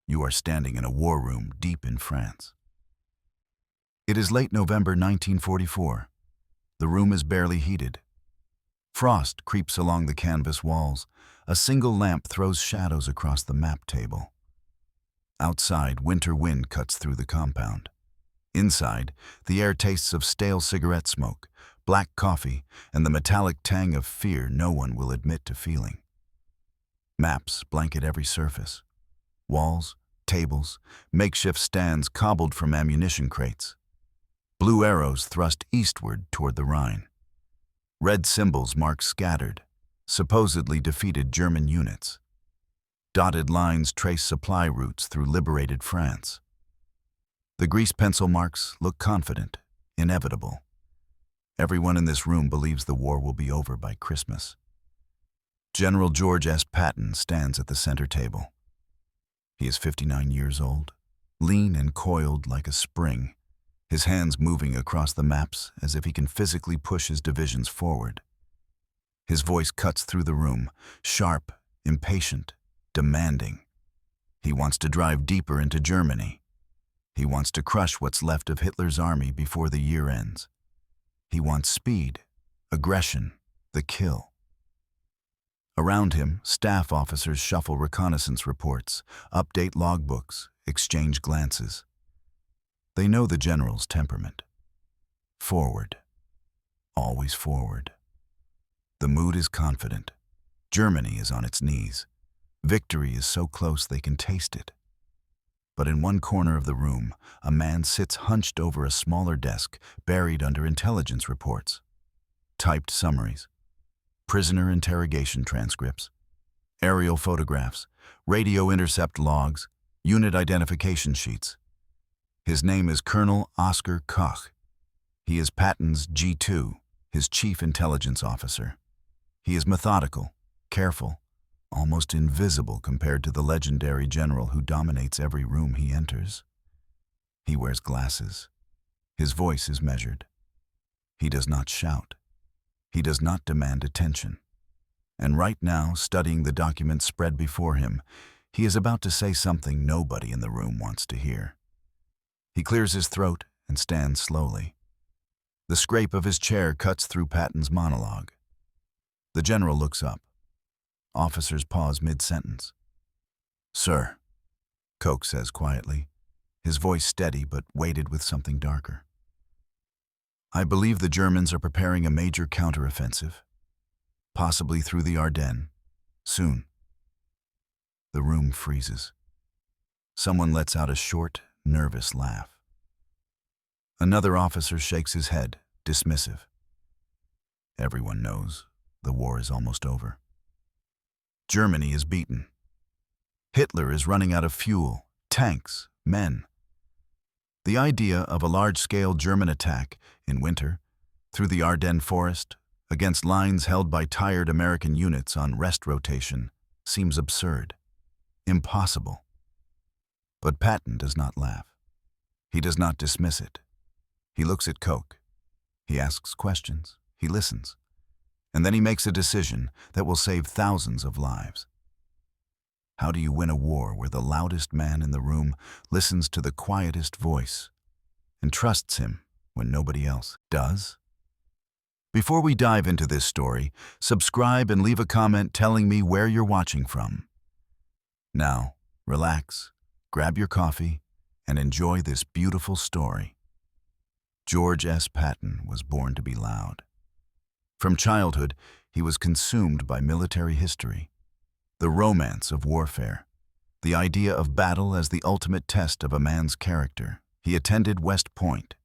You are standing in a war room deep in France. It is late November 1944. The room is barely heated. Frost creeps along the canvas walls. A single lamp throws shadows across the map table. Outside, winter wind cuts through the compound. Inside, the air tastes of stale cigarette smoke, black coffee, and the metallic tang of fear no one will admit to feeling. Maps blanket every surface. Walls, tables, makeshift stands cobbled from ammunition crates. Blue arrows thrust eastward toward the Rhine. Red symbols mark scattered, supposedly defeated German units. Dotted lines trace supply routes through liberated France. The grease pencil marks look confident, inevitable. Everyone in this room believes the war will be over by Christmas. General George S. Patton stands at the center table. He is 59 years old, lean and coiled like a spring, his hands moving across the maps as if he can physically push his divisions forward. His voice cuts through the room, sharp, impatient, demanding. He wants to drive deeper into Germany. He wants to crush what's left of Hitler's army before the year ends. He wants speed, aggression, the kill. Around him, staff officers shuffle reconnaissance reports, update logbooks, exchange glances. They know the general's temperament. Forward. Always forward. The mood is confident. Germany is on its knees. Victory is so close they can taste it. But in one corner of the room, a man sits hunched over a smaller desk, buried under intelligence reports. Typed summaries. Prisoner interrogation transcripts. Aerial photographs. Radio intercept logs. Unit identification sheets. His name is Colonel Oscar Koch. He is Patton's G2, his chief intelligence officer. He is methodical, careful, almost invisible compared to the legendary general who dominates every room he enters. He wears glasses. His voice is measured. He does not shout. He does not demand attention. And right now, studying the documents spread before him, he is about to say something nobody in the room wants to hear. He clears his throat and stands slowly. The scrape of his chair cuts through Patton's monologue. The general looks up. Officers pause mid-sentence. "Sir," Koch says quietly, his voice steady but weighted with something darker. "I believe the Germans are preparing a major counteroffensive, possibly through the Ardennes, soon." The room freezes. Someone lets out a short, nervous laugh. Another officer shakes his head, dismissive. Everyone knows the war is almost over. Germany is beaten. Hitler is running out of fuel, tanks, men. The idea of a large-scale German attack in winter, through the Ardennes forest, against lines held by tired American units on rest rotation, seems absurd, impossible. But Patton does not laugh. He does not dismiss it. He looks at Koch. He asks questions. He listens. And then he makes a decision that will save thousands of lives. How do you win a war where the loudest man in the room listens to the quietest voice and trusts him when nobody else does? Before we dive into this story, subscribe and leave a comment telling me where you're watching from. Now, relax, grab your coffee, and enjoy this beautiful story. George S. Patton was born to be loud. From childhood, he was consumed by military history, the romance of warfare, the idea of battle as the ultimate test of a man's character. He attended West Point.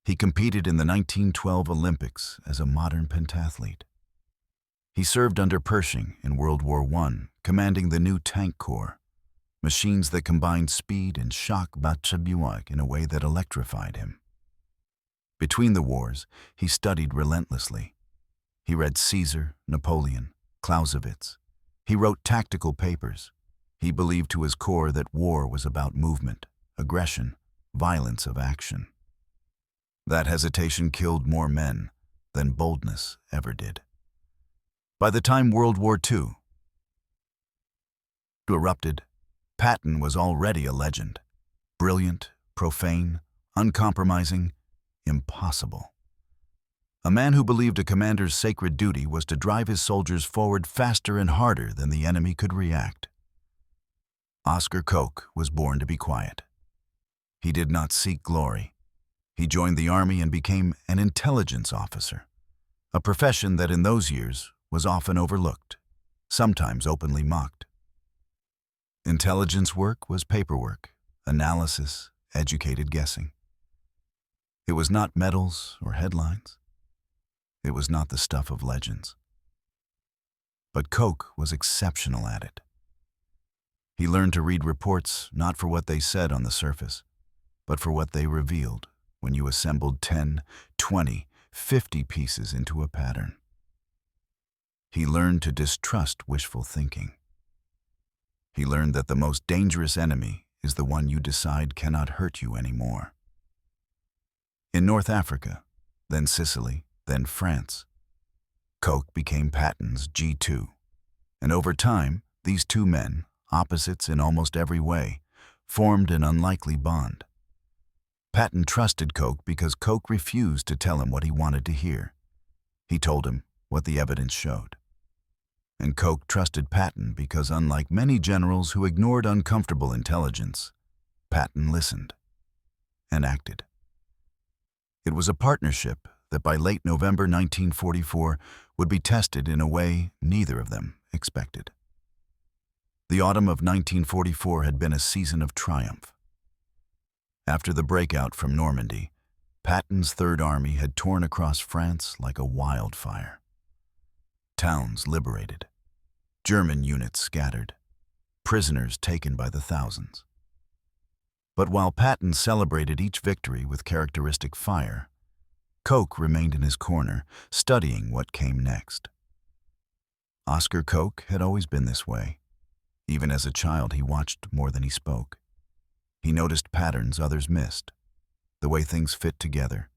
He competed in the 1912 Olympics as a modern pentathlete. He served under Pershing in World War I, commanding the new Tank Corps, machines that combined speed and shock WWII in a way that electrified him. Between the wars, he studied relentlessly. He read Caesar, Napoleon, Clausewitz. He wrote tactical papers. He believed to his core that war was about movement, aggression, violence of action. That hesitation killed more men than boldness ever did. By the time World War II erupted, Patton was already a legend. Brilliant, profane, uncompromising, impossible. A man who believed a commander's sacred duty was to drive his soldiers forward faster and harder than the enemy could react. Oscar Koch was born to be quiet. He did not seek glory. He joined the army and became an intelligence officer, a profession that in those years was often overlooked, sometimes openly mocked. Intelligence work was paperwork, analysis, educated guessing. It was not medals or headlines. It was not the stuff of legends. But Koch was exceptional at it. He learned to read reports not for what they said on the surface, but for what they revealed when you assembled 10, 20, 50 pieces into a pattern. He learned to distrust wishful thinking. He learned that the most dangerous enemy is the one you decide cannot hurt you anymore. In North Africa, then Sicily, then France, Koch became Patton's G2, and over time, these two men, opposites in almost every way, formed an unlikely bond. Patton trusted Koch because Koch refused to tell him what he wanted to hear. He told him what the evidence showed. And Koch trusted Patton because, unlike many generals who ignored uncomfortable intelligence, Patton listened and acted. It was a partnership that by late November 1944 would be tested in a way neither of them expected. The autumn of 1944 had been a season of triumph. After the breakout from Normandy, Patton's Third Army had torn across France like a wildfire. Towns liberated, German units scattered, prisoners taken by the thousands. But while Patton celebrated each victory with characteristic fire, Koch remained in his corner, studying what came next. Oscar Koch had always been this way. Even as a child, he watched more than he spoke. He noticed patterns others missed, the way things fit together,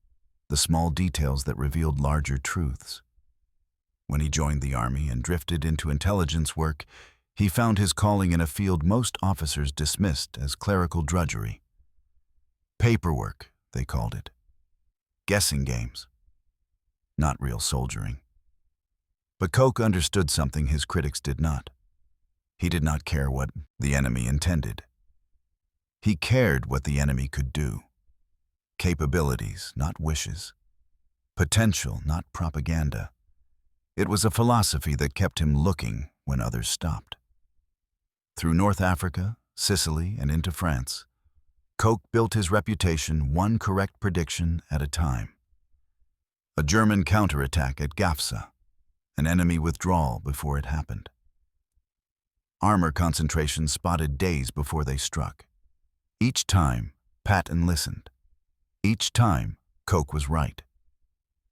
the small details that revealed larger truths. When he joined the army and drifted into intelligence work, he found his calling in a field most officers dismissed as clerical drudgery. Paperwork, they called it. Guessing games. Not real soldiering. But Koch understood something his critics did not. He did not care what the enemy intended. He cared what the enemy could do. Capabilities, not wishes. Potential, not propaganda. It was a philosophy that kept him looking when others stopped. Through North Africa, Sicily, and into France, Koch built his reputation one correct prediction at a time. A German counterattack at Gafsa, an enemy withdrawal before it happened. Armor concentrations spotted days before they struck. Each time, Patton listened. Each time, Koch was right.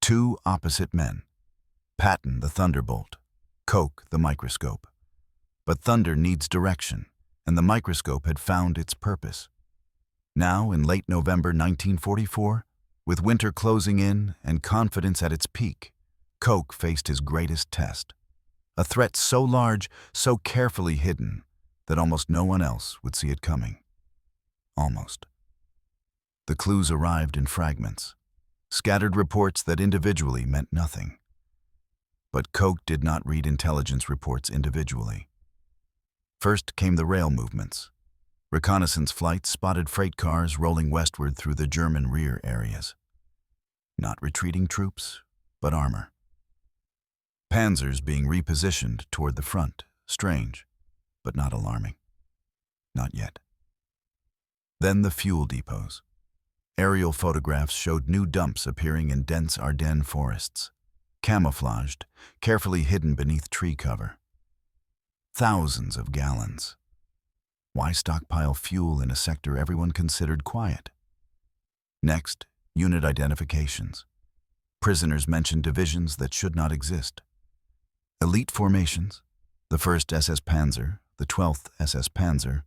Two opposite men. Patton the thunderbolt, Koch the microscope. But thunder needs direction, and the microscope had found its purpose. Now, in late November 1944, with winter closing in and confidence at its peak, Koch faced his greatest test. A threat so large, so carefully hidden, that almost no one else would see it coming. Almost. The clues arrived in fragments, scattered reports that individually meant nothing. But Koch did not read intelligence reports individually. First came the rail movements. Reconnaissance flights spotted freight cars rolling westward through the German rear areas. Not retreating troops, but armor. Panzers being repositioned toward the front, strange, but not alarming. Not yet. Then the fuel depots. Aerial photographs showed new dumps appearing in dense Ardennes forests, camouflaged, carefully hidden beneath tree cover. Thousands of gallons. Why stockpile fuel in a sector everyone considered quiet? Next, unit identifications. Prisoners mentioned divisions that should not exist. Elite formations, the 1st SS Panzer, the 12th SS Panzer,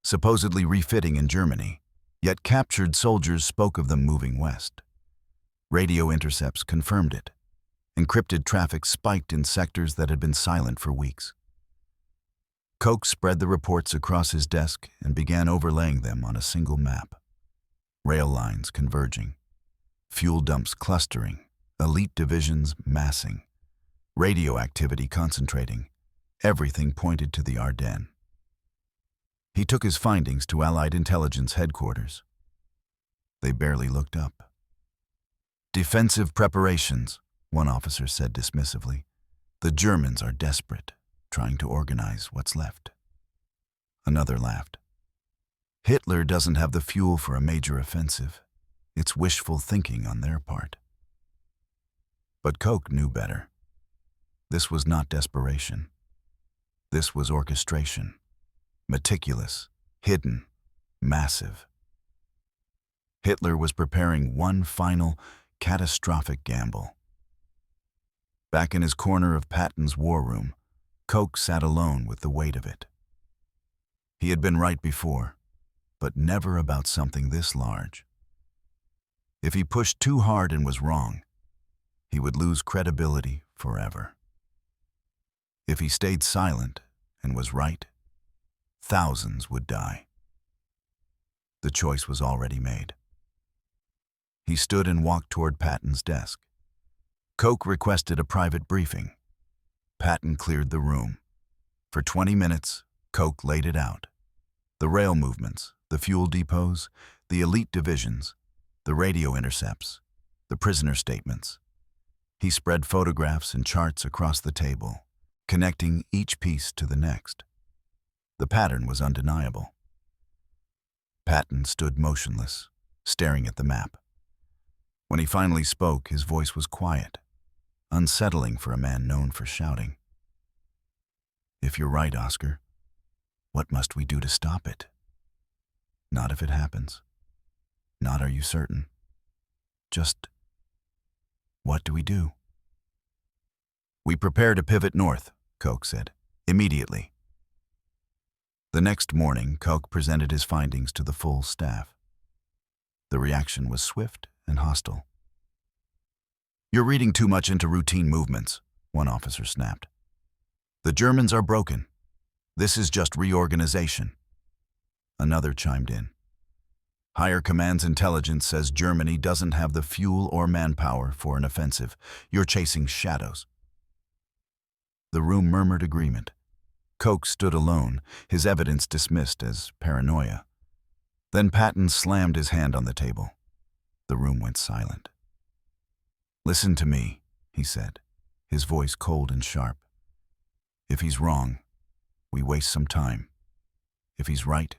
supposedly refitting in Germany, yet captured soldiers spoke of them moving west. Radio intercepts confirmed it. Encrypted traffic spiked in sectors that had been silent for weeks. Koch spread the reports across his desk and began overlaying them on a single map. Rail lines converging, fuel dumps clustering, elite divisions massing, radio activity concentrating. Everything pointed to the Ardennes. He took his findings to Allied intelligence headquarters. They barely looked up. "Defensive preparations," one officer said dismissively. "The Germans are desperate, trying to organize what's left." Another laughed. "Hitler doesn't have the fuel for a major offensive. It's wishful thinking on their part." But Koch knew better. This was not desperation. This was orchestration. Meticulous, hidden, massive. Hitler was preparing one final, catastrophic gamble. Back in his corner of Patton's war room, Koch sat alone with the weight of it. He had been right before, but never about something this large. If he pushed too hard and was wrong, he would lose credibility forever. If he stayed silent and was right, thousands would die. The choice was already made. He stood and walked toward Patton's desk. Koch requested a private briefing. Patton cleared the room. For 20 minutes, Koch laid it out. The rail movements, the fuel depots, the elite divisions, the radio intercepts, the prisoner statements. He spread photographs and charts across the table, connecting each piece to the next. The pattern was undeniable. Patton stood motionless, staring at the map. When he finally spoke, his voice was quiet, unsettling for a man known for shouting. "If you're right, Oscar, what must we do to stop it? Not if it happens. Not are you certain. Just, what do we do?" "We prepare to pivot north," Koch said, "immediately." The next morning, Koch presented his findings to the full staff. The reaction was swift and hostile. "You're reading too much into routine movements," one officer snapped. "The Germans are broken. This is just reorganization." Another chimed in. "Higher Command's intelligence says Germany doesn't have the fuel or manpower for an offensive. You're chasing shadows." The room murmured agreement. Koch stood alone, his evidence dismissed as paranoia. Then Patton slammed his hand on the table. The room went silent. "Listen to me," he said, his voice cold and sharp. "If he's wrong, we waste some time. If he's right,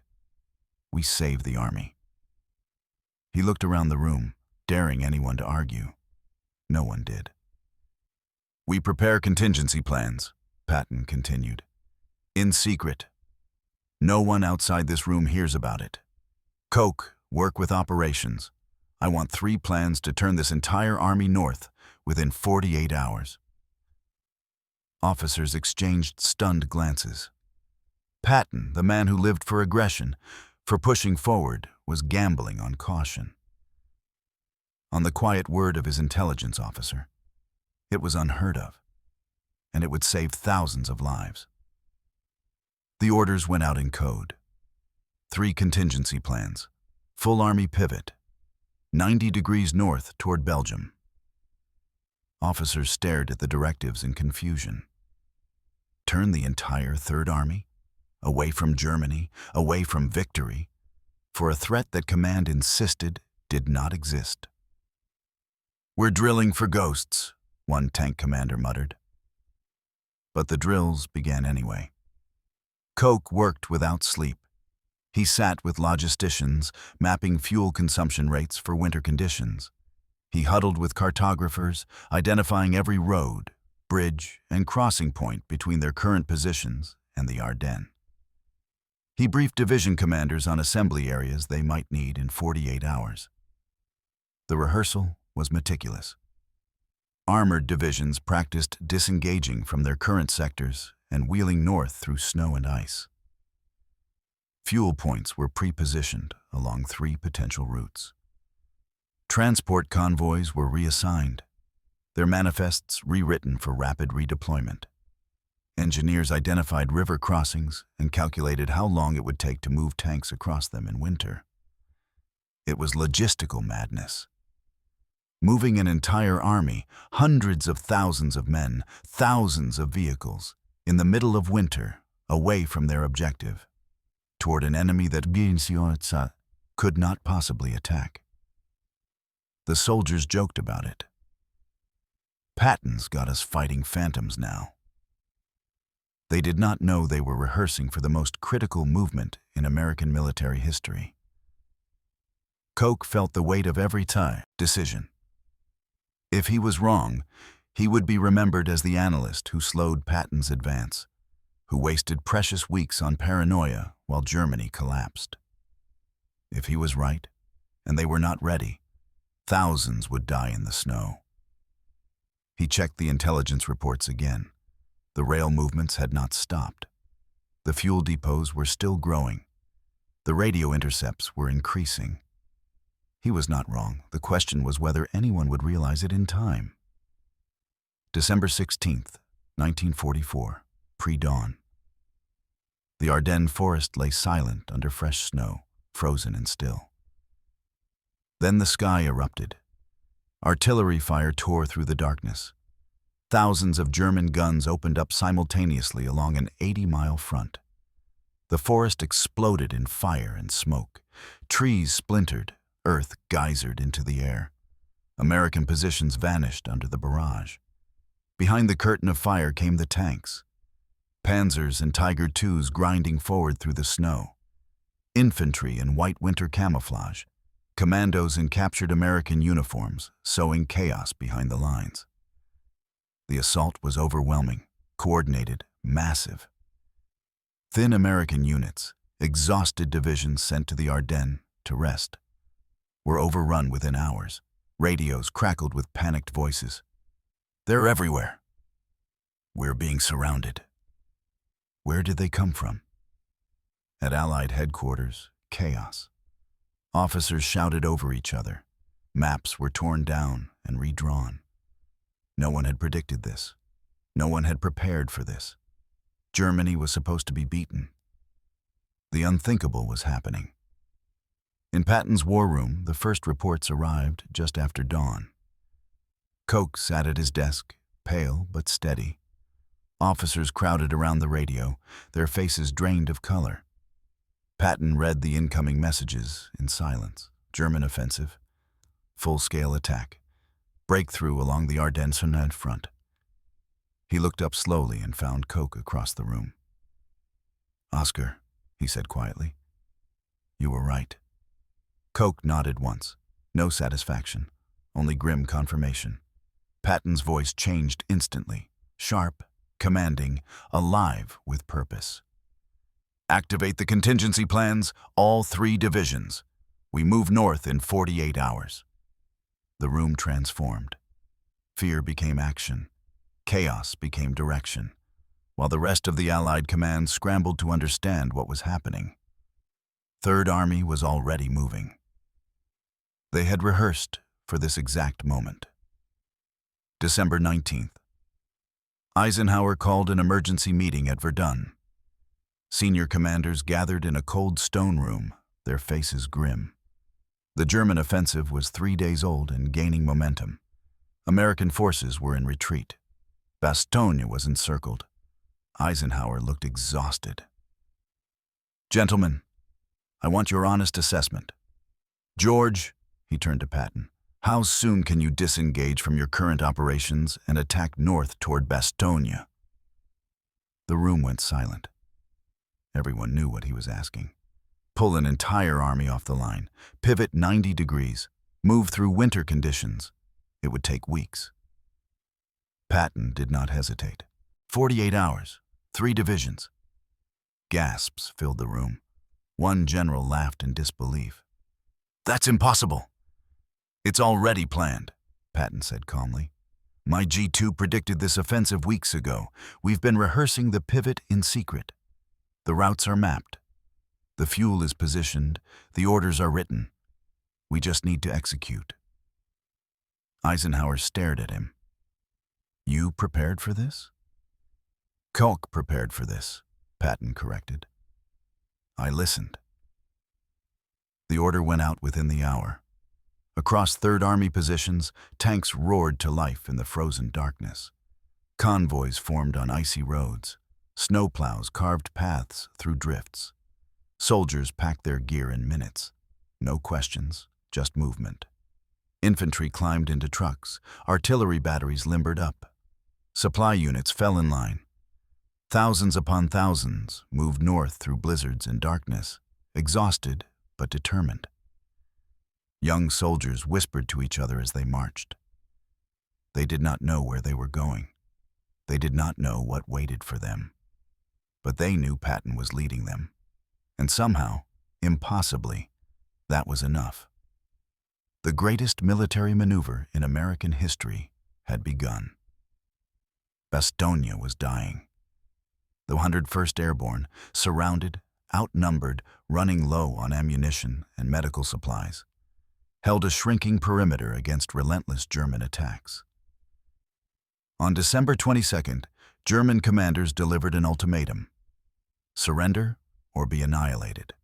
we save the army." He looked around the room, daring anyone to argue. No one did. "We prepare contingency plans," Patton continued. "In secret. No one outside this room hears about it. Koch, work with operations. I want 3 plans to turn this entire army north within 48 hours. Officers exchanged stunned glances. Patton, the man who lived for aggression, for pushing forward, was gambling on caution. On the quiet word of his intelligence officer, it was unheard of, and it would save thousands of lives. The orders went out in code. 3 contingency plans, full army pivot, 90 degrees north toward Belgium. Officers stared at the directives in confusion. Turn the entire Third Army? Away from Germany, away from victory, for a threat that command insisted did not exist. "We're drilling for ghosts," one tank commander muttered. But the drills began anyway. Koch worked without sleep. He sat with logisticians, mapping fuel consumption rates for winter conditions. He huddled with cartographers, identifying every road, bridge, and crossing point between their current positions and the Ardennes. He briefed division commanders on assembly areas they might need in 48 hours. The rehearsal was meticulous. Armored divisions practiced disengaging from their current sectors and wheeling north through snow and ice. Fuel points were pre-positioned along 3 potential routes. Transport convoys were reassigned, their manifests rewritten for rapid redeployment. Engineers identified river crossings and calculated how long it would take to move tanks across them in winter. It was logistical madness. Moving an entire army, hundreds of thousands of men, thousands of vehicles, in the middle of winter, away from their objective, toward an enemy that could not possibly attack. The soldiers joked about it. Patton's got us fighting phantoms now. They did not know they were rehearsing for the most critical movement in American military history. Koch felt the weight of every decision. If he was wrong, he would be remembered as the analyst who slowed Patton's advance, who wasted precious weeks on paranoia while Germany collapsed. If he was right, and they were not ready, thousands would die in the snow. He checked the intelligence reports again. The rail movements had not stopped. The fuel depots were still growing. The radio intercepts were increasing. He was not wrong. The question was whether anyone would realize it in time. December 16th, 1944, pre-dawn. The Ardennes forest lay silent under fresh snow, frozen and still. Then the sky erupted. Artillery fire tore through the darkness. Thousands of German guns opened up simultaneously along an 80-mile front. The forest exploded in fire and smoke. Trees splintered, earth geysered into the air. American positions vanished under the barrage. Behind the curtain of fire came the tanks. Panzers and Tiger IIs grinding forward through the snow. Infantry in white winter camouflage. Commandos in captured American uniforms, sowing chaos behind the lines. The assault was overwhelming, coordinated, massive. Thin American units, exhausted divisions sent to the Ardennes to rest, were overrun within hours. Radios crackled with panicked voices. "They're everywhere. We're being surrounded." Where did they come from? At Allied headquarters, chaos. Officers shouted over each other. Maps were torn down and redrawn. No one had predicted this. No one had prepared for this. Germany was supposed to be beaten. The unthinkable was happening. In Patton's war room, the first reports arrived just after dawn. Koch sat at his desk, pale but steady. Officers crowded around the radio, their faces drained of color. Patton read the incoming messages in silence. German offensive, full-scale attack, breakthrough along the Ardennes front. He looked up slowly and found Koch across the room. "Oscar," he said quietly, "you were right." Koch nodded once. No satisfaction, only grim confirmation. Patton's voice changed instantly, sharp, commanding, alive with purpose. "Activate the contingency plans, all 3 divisions. We move north in 48 hours. The room transformed. Fear became action. Chaos became direction, while the rest of the Allied command scrambled to understand what was happening. Third Army was already moving. They had rehearsed for this exact moment. December 19th. Eisenhower called an emergency meeting at Verdun. Senior commanders gathered in a cold stone room, their faces grim. The German offensive was 3 days old and gaining momentum. American forces were in retreat. Bastogne was encircled. Eisenhower looked exhausted. "Gentlemen, I want your honest assessment. George," he turned to Patton, "how soon can you disengage from your current operations and attack north toward Bastogne?" The room went silent. Everyone knew what he was asking. Pull an entire army off the line, pivot 90 degrees, move through winter conditions. It would take weeks. Patton did not hesitate. 48 hours, 3 divisions. Gasps filled the room. One general laughed in disbelief. "That's impossible." "It's already planned," Patton said calmly. "My G2 predicted this offensive weeks ago. We've been rehearsing the pivot in secret. The routes are mapped. The fuel is positioned. The orders are written. We just need to execute." Eisenhower stared at him. "You prepared for this?" Koch prepared for this, Patton corrected. I listened. The order went out within the hour. Across Third Army positions, tanks roared to life in the frozen darkness. Convoys formed on icy roads. Snowplows carved paths through drifts. Soldiers packed their gear in minutes. No questions, just movement. Infantry climbed into trucks. Artillery batteries limbered up. Supply units fell in line. Thousands upon thousands moved north through blizzards and darkness, exhausted but determined. Young soldiers whispered to each other as they marched. They did not know where they were going. They did not know what waited for them. But they knew Patton was leading them. And somehow, impossibly, that was enough. The greatest military maneuver in American history had begun. Bastogne was dying. The 101st Airborne, surrounded, outnumbered, running low on ammunition and medical supplies, held a shrinking perimeter against relentless German attacks. On December 22nd, German commanders delivered an ultimatum: surrender or be annihilated.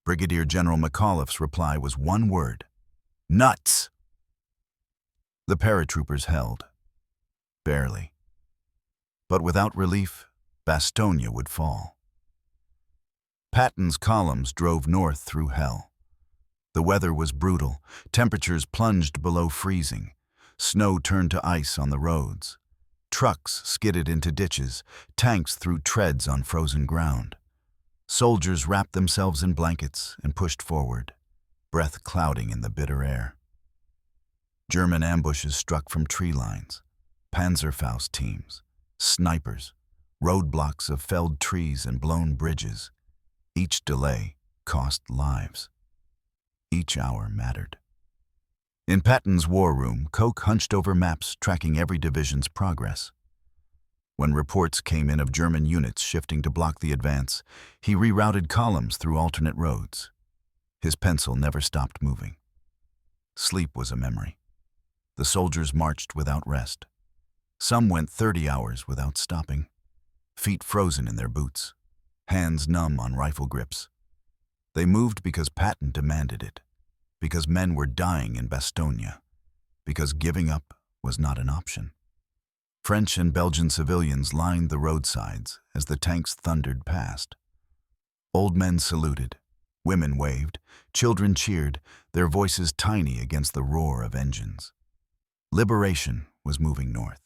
Brigadier General McAuliffe's reply was one word: nuts! The paratroopers held. Barely. But without relief, Bastogne would fall. Patton's columns drove north through hell. The weather was brutal. Temperatures plunged below freezing. Snow turned to ice on the roads. Trucks skidded into ditches. Tanks threw treads on frozen ground. Soldiers wrapped themselves in blankets and pushed forward, breath clouding in the bitter air. German ambushes struck from tree lines, Panzerfaust teams, snipers, roadblocks of felled trees and blown bridges. Each delay cost lives. Each hour mattered. In Patton's war room, Koch hunched over maps tracking every division's progress. When reports came in of German units shifting to block the advance, he rerouted columns through alternate roads. His pencil never stopped moving. Sleep was a memory. The soldiers marched without rest. Some went 30 hours without stopping, feet frozen in their boots, hands numb on rifle grips. They moved because Patton demanded it, because men were dying in Bastogne, because giving up was not an option. French and Belgian civilians lined the roadsides as the tanks thundered past. Old men saluted, women waved, children cheered, their voices tiny against the roar of engines. Liberation was moving north.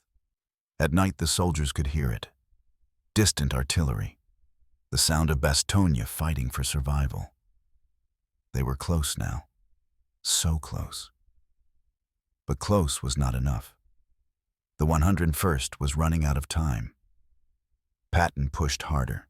At night the soldiers could hear it. Distant artillery. The sound of Bastogne fighting for survival. They were close now. So close. But close was not enough. The 101st was running out of time. Patton pushed harder.